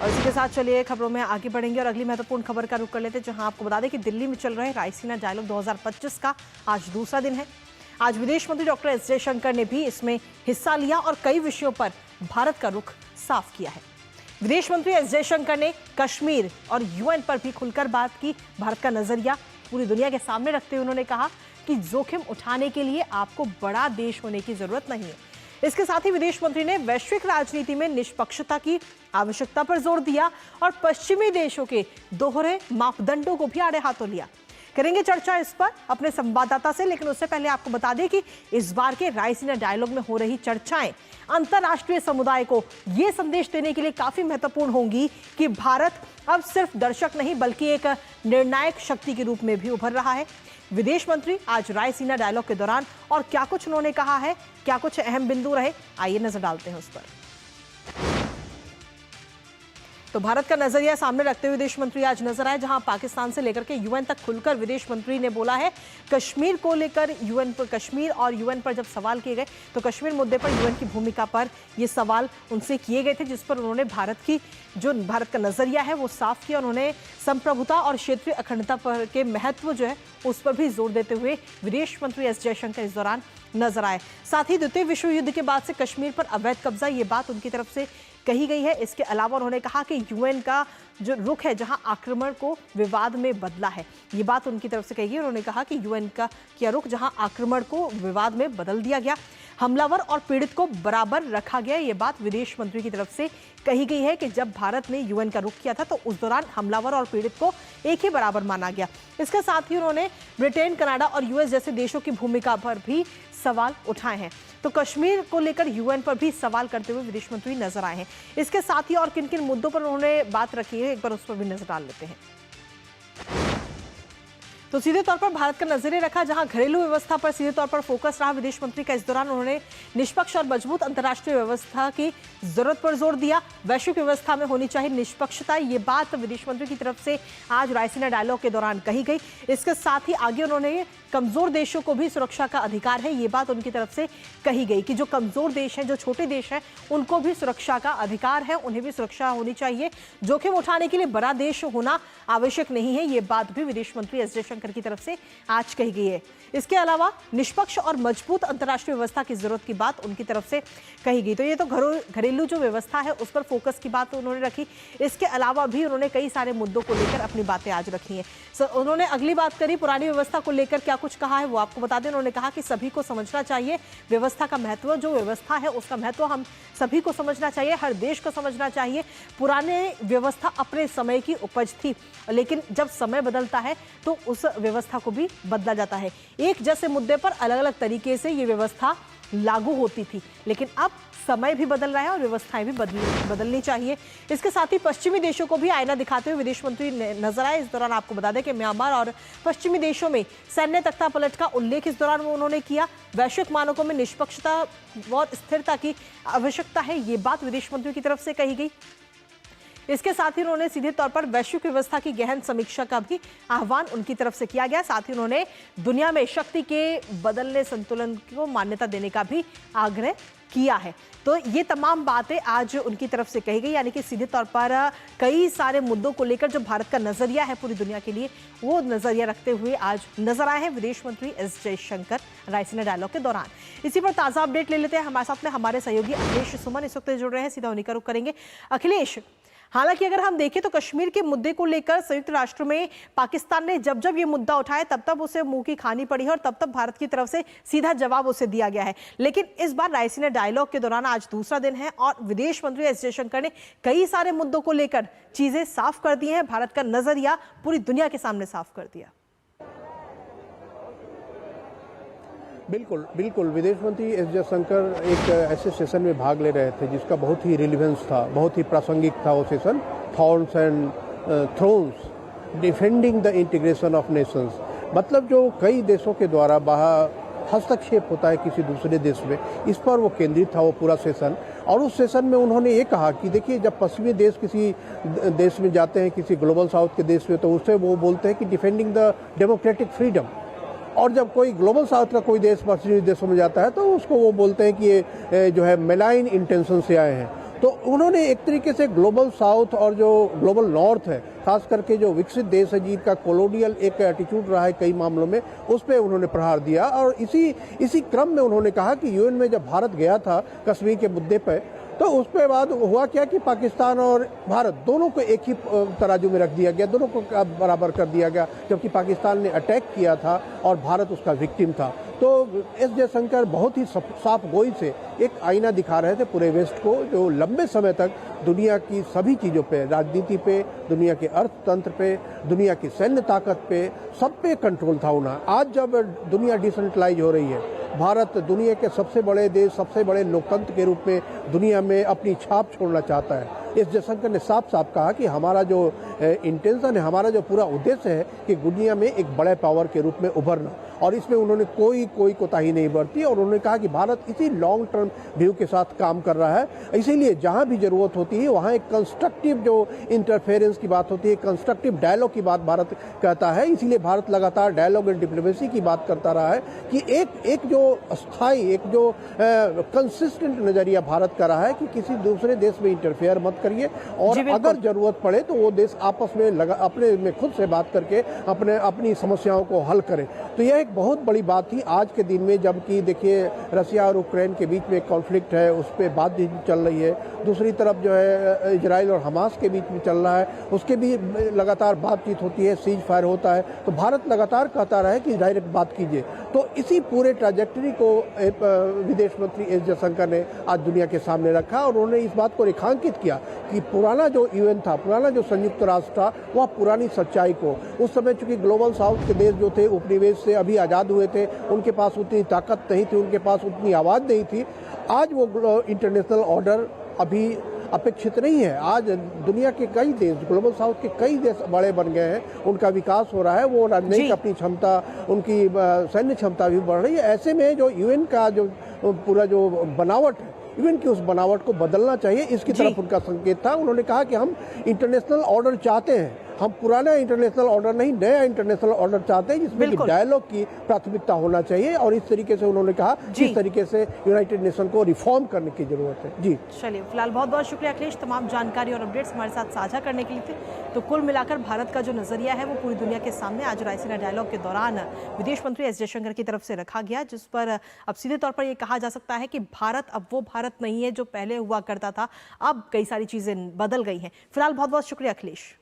और इसी के साथ चलिए खबरों में आगे बढ़ेंगे और अगली महत्वपूर्ण खबर का रुख कर लेते हैं, जहां आपको बता दें कि दिल्ली में चल रहे रायसीना डायलॉग 2025 का आज दूसरा दिन है। आज विदेश मंत्री डॉक्टर एस जयशंकर ने भी इसमें हिस्सा लिया और कई विषयों पर भारत का रुख साफ किया है। विदेश मंत्री एस जयशंकर ने कश्मीर और यूएन पर भी खुलकर बात की। भारत का नजरिया पूरी दुनिया के सामने रखते हुए उन्होंने कहा कि जोखिम उठाने के लिए आपको बड़ा देश होने की जरूरत नहीं है। इसके साथ ही विदेश मंत्री ने वैश्विक राजनीति में निष्पक्षता की आवश्यकता पर जोर दिया और पश्चिमी देशों के दोहरे मापदंडों को भी आड़े हाथों लिया। करेंगे चर्चा इस पर अपने संवाददाता से, लेकिन उससे पहले आपको बता दें कि इस बार के रायसीना डायलॉग में हो रही चर्चाएं अंतर्राष्ट्रीय समुदाय को यह संदेश देने के लिए काफी महत्वपूर्ण होंगी कि भारत अब सिर्फ दर्शक नहीं बल्कि एक निर्णायक शक्ति के रूप में भी उभर रहा है। विदेश मंत्री आज रायसीना डायलॉग के दौरान और क्या कुछ उन्होंने कहा है, क्या कुछ अहम बिंदु रहे, आइए नजर डालते हैं उस पर। तो भारत का नजरिया सामने रखते हुए विदेश मंत्री आज नजर आए, जहां पाकिस्तान से लेकर के यूएन तक खुलकर विदेश मंत्री ने बोला है। कश्मीर को लेकर यूएन पर, कश्मीर और यूएन पर जब सवाल किए गए तो कश्मीर मुद्दे पर यूएन की भूमिका पर ये सवाल उनसे किए गए थे, जिस पर उन्होंने भारत का नजरिया है वो साफ किया। उन्होंने संप्रभुता और क्षेत्रीय अखंडता पर के महत्व जो है उस पर भी जोर देते हुए विदेश मंत्री एस जयशंकर इस दौरान नजर आए। साथ ही द्वितीय विश्व युद्ध के बाद से कश्मीर पर अवैध कब्जा, ये बात उनकी तरफ से कही गई है। इसके अलावा उन्होंने कहा कि यूएन का जो रुख है, जहां आक्रमण को विवाद में बदला है, ये बात उनकी तरफ से कही गई। उन्होंने कहा कि यूएन का क्या रुख, जहां आक्रमण को विवाद में बदल दिया गया, हमलावर और पीड़ित को बराबर रखा गया, ये बात विदेश मंत्री की तरफ से कही गई है कि जब भारत ने यूएन का रुख किया था तो उस दौरान हमलावर और पीड़ित को एक ही बराबर माना गया। इसके साथ ही उन्होंने ब्रिटेन, कनाडा और यूएस जैसे देशों की भूमिका पर भी सवाल उठाए हैं। तो कश्मीर को लेकर यूएन पर भी सवाल करते हुए विदेश मंत्री नजर आए हैं। इसके साथ ही और किन किन मुद्दों पर उन्होंने बात रखी है, एक बार उस पर भी नजर डाल लेते हैं। तो सीधे तौर पर भारत का नजरिया रखा, जहां घरेलू व्यवस्था पर सीधे तौर पर फोकस रहा विदेश मंत्री का। इस दौरान उन्होंने निष्पक्ष और मजबूत अंतर्राष्ट्रीय व्यवस्था की जरूरत पर जोर दिया। वैश्विक व्यवस्था में होनी चाहिए निष्पक्षता, ये बात विदेश मंत्री की तरफ से आज रायसीना डायलॉग के दौरान कही गई। इसके साथ ही आगे उन्होंने कमजोर देशों को भी सुरक्षा का अधिकार है, ये बात उनकी तरफ से कही गई कि जो कमजोर देश हैं, जो छोटे देश हैं, उनको भी सुरक्षा का अधिकार है, उन्हें भी सुरक्षा होनी चाहिए। जोखिम उठाने के लिए बड़ा देश होना आवश्यक नहीं है, ये बात भी विदेश मंत्री एस जयशंकर की तरफ से आज कही गई है। इसके अलावा निष्पक्ष और मजबूत अंतर्राष्ट्रीय व्यवस्था की जरूरत की बात उनकी तरफ से कही गई। तो ये तो घरेलू जो व्यवस्था है उस पर फोकस की बात उन्होंने रखी। इसके अलावा भी उन्होंने कई सारे मुद्दों को लेकर अपनी बातें आज रखी हैं। उन्होंने अगली बात करी पुरानी व्यवस्था को लेकर, क्या कुछ कहा है वो आपको बता दें। उन्होंने कहा कि सभी को समझना चाहिए व्यवस्था का महत्व, जो व्यवस्था है उसका महत्व हम सभी को समझना चाहिए, हर देश को समझना चाहिए। पुराने व्यवस्था अपने समय की उपज थी, लेकिन जब समय बदलता है तो उस व्यवस्था को भी बदला जाता है। एक जैसे मुद्दे पर अलग अलग तरीके से ये व्यवस्था लागू होती थी, लेकिन अब समय भी बदल रहा है और व्यवस्थाएं भी बदलनी चाहिए। इसके साथ ही पश्चिमी देशों को भी आईना दिखाते हुए विदेश मंत्री नजर आए। इस दौरान आपको बता दें कि म्यांमार और पश्चिमी देशों में सैन्य तख्तापलट का उल्लेख इस दौरान उन्होंने किया। वैश्विक मानकों में निष्पक्षता और स्थिरता की आवश्यकता है, ये बात विदेश मंत्री की तरफ से कही गई। इसके साथ ही उन्होंने सीधे तौर पर वैश्विक व्यवस्था की गहन समीक्षा का भी आह्वान उनकी तरफ से किया गया। साथ ही उन्होंने दुनिया में शक्ति के बदलने संतुलन को मान्यता देने का भी आग्रह किया है। तो ये तमाम बातें आज उनकी तरफ से कही गई, यानी कि सीधे तौर पर कई सारे मुद्दों को लेकर जो भारत का नजरिया है पूरी दुनिया के लिए, वो नजरिया रखते हुए आज नजर आए हैं विदेश मंत्री एस जयशंकर रायसीना डायलॉग के दौरान। इसी पर ताजा अपडेट ले लेते हैं। हमारे साथ में हमारे सहयोगी अखिलेश सुमन इस वक्त जुड़ रहे हैं, सीधा उन्हीं का रुख करेंगे। अखिलेश, हालांकि अगर हम देखें तो कश्मीर के मुद्दे को लेकर संयुक्त राष्ट्र में पाकिस्तान ने जब जब ये मुद्दा उठाया तब तब उसे मुंह की खानी पड़ी है और तब तब भारत की तरफ से सीधा जवाब उसे दिया गया है। लेकिन इस बार रायसीना डायलॉग के दौरान आज दूसरा दिन है और विदेश मंत्री एस जयशंकर ने कई सारे मुद्दों को लेकर चीजें साफ कर दी हैं, भारत का नजरिया पूरी दुनिया के सामने साफ कर दिया। बिल्कुल बिल्कुल, विदेश मंत्री एस जयशंकर एक ऐसे सेशन में भाग ले रहे थे जिसका बहुत ही रिलेवेंस था, बहुत ही प्रासंगिक था वो session, thorns and thrones, defending the integration of Nations. मतलब जो कई देशों के द्वारा बाहर हस्तक्षेप होता है किसी दूसरे देश में, इस पर वो केंद्रित था वो पूरा सेशन। और उस सेशन में उन्होंने ये कहा कि देखिए, जब पश्चिमी देश किसी देश में जाते हैं, किसी ग्लोबल साउथ के देश में, तो उससे वो बोलते हैं कि डिफेंडिंग द डेमोक्रेटिक फ्रीडम। और जब कोई ग्लोबल साउथ का कोई देश पश्चिमी देशों में जाता है तो उसको वो बोलते हैं कि ये जो है मेलाइन इंटेंशन से आए हैं। तो उन्होंने एक तरीके से ग्लोबल साउथ और जो ग्लोबल नॉर्थ है, खास करके जो विकसित देश है जिनका कॉलोनियल एक एटीट्यूड रहा है कई मामलों में, उस पर उन्होंने प्रहार दिया। और इसी क्रम में उन्होंने कहा कि यूएन में जब भारत गया था कश्मीर के मुद्दे पर, तो उस पे बाद हुआ क्या कि पाकिस्तान और भारत दोनों को एक ही तराजू में रख दिया गया, दोनों को बराबर कर दिया गया, जबकि पाकिस्तान ने अटैक किया था और भारत उसका विक्टिम था। तो एस जयशंकर बहुत ही साफ गोई से एक आईना दिखा रहे थे पूरे वेस्ट को, जो लंबे समय तक दुनिया की सभी चीज़ों पे, राजनीति पे, दुनिया के अर्थतंत्र पे, दुनिया की सैन्य ताकत पे, सब पे कंट्रोल था उन्हें। आज जब दुनिया डिसेंट्रलाइज हो रही है, भारत दुनिया के सबसे बड़े देश, सबसे बड़े लोकतंत्र के रूप में दुनिया में अपनी छाप छोड़ना चाहता है। एस जयशंकर ने साफ साफ कहा कि हमारा जो इंटेंशन है, हमारा जो पूरा उद्देश्य है कि दुनिया में एक बड़े पावर के रूप में उभरना, और इसमें उन्होंने कोई कोताही नहीं बरती। और उन्होंने कहा कि भारत इसी लॉन्ग टर्म व्यू के साथ काम कर रहा है, इसीलिए जहां भी जरूरत होती है वहां एक कंस्ट्रक्टिव जो इंटरफेरेंस की बात होती है, कंस्ट्रक्टिव डायलॉग की बात भारत कहता है। इसीलिए भारत लगातार डायलॉग एंड डिप्लोमेसी की बात करता रहा है कि एक जो स्थायी, एक जो कंसिस्टेंट नजरिया भारत का रहा है कि किसी दूसरे देश में इंटरफेयर मत करिए, और अगर जरूरत पड़े तो वो देश आपस में अपने में खुद से बात करके अपनी समस्याओं को हल करें। तो यह एक बहुत बड़ी बात थी आज के दिन में, जबकि देखिए रसिया और यूक्रेन के बीच में कॉन्फ्लिक्ट है, उस पर बातचीत चल रही है, दूसरी तरफ जो है इजराइल और हमास के बीच में चल रहा है, उसके भी लगातार बातचीत होती है, सीज फायर होता है। तो भारत लगातार कहता रहा है कि डायरेक्ट बात कीजिए। तो इसी पूरे ट्रैजेक्टरी को विदेश मंत्री एस जयशंकर ने आज दुनिया के सामने रखा, और उन्होंने इस बात को रेखांकित किया कि पुराना जो यूएन था, पुराना जो संयुक्त राष्ट्र था, वह पुरानी सच्चाई को, उस समय चूंकि ग्लोबल साउथ के देश जो थे उपनिवेश से अभी आज़ाद हुए थे, उनके पास उतनी ताकत नहीं थी, उनके पास उतनी आवाज़ नहीं थी। आज वो इंटरनेशनल ऑर्डर अभी अपेक्षित नहीं है। आज दुनिया के कई देश, ग्लोबल साउथ के कई देश बड़े बन गए हैं, उनका विकास हो रहा है, वो राजनयिक अपनी क्षमता, उनकी सैन्य क्षमता भी बढ़ रही है। ऐसे में जो यूएन का जो पूरा जो बनावट है, यूएन की उस बनावट को बदलना चाहिए, इसकी तरफ उनका संकेत था। उन्होंने कहा कि हम इंटरनेशनल ऑर्डर चाहते हैं, हम पुराना इंटरनेशनल ऑर्डर नहीं, नया इंटरनेशनल ऑर्डर चाहते हैं जिसमें कि डायलॉग की प्राथमिकता होना चाहिए। और इस तरीके से उन्होंने कहा इस तरीके से यूनाइटेड नेशन को रिफॉर्म करने की जरूरत है। जी चलिए, फिलहाल बहुत बहुत शुक्रिया अखिलेश, तमाम जानकारी और अपडेट्स हमारे साथ साझा करने के लिए थे। तो कुल मिलाकर भारत का जो नजरिया है वो पूरी दुनिया के सामने आज रायसीना डायलॉग के दौरान विदेश मंत्री एस जयशंकर की तरफ से रखा गया, जिस पर अब सीधे तौर पर यह कहा जा सकता है कि भारत अब वो भारत नहीं है जो पहले हुआ करता था, अब कई सारी चीजें बदल गई हैं। फिलहाल बहुत बहुत शुक्रिया अखिलेश।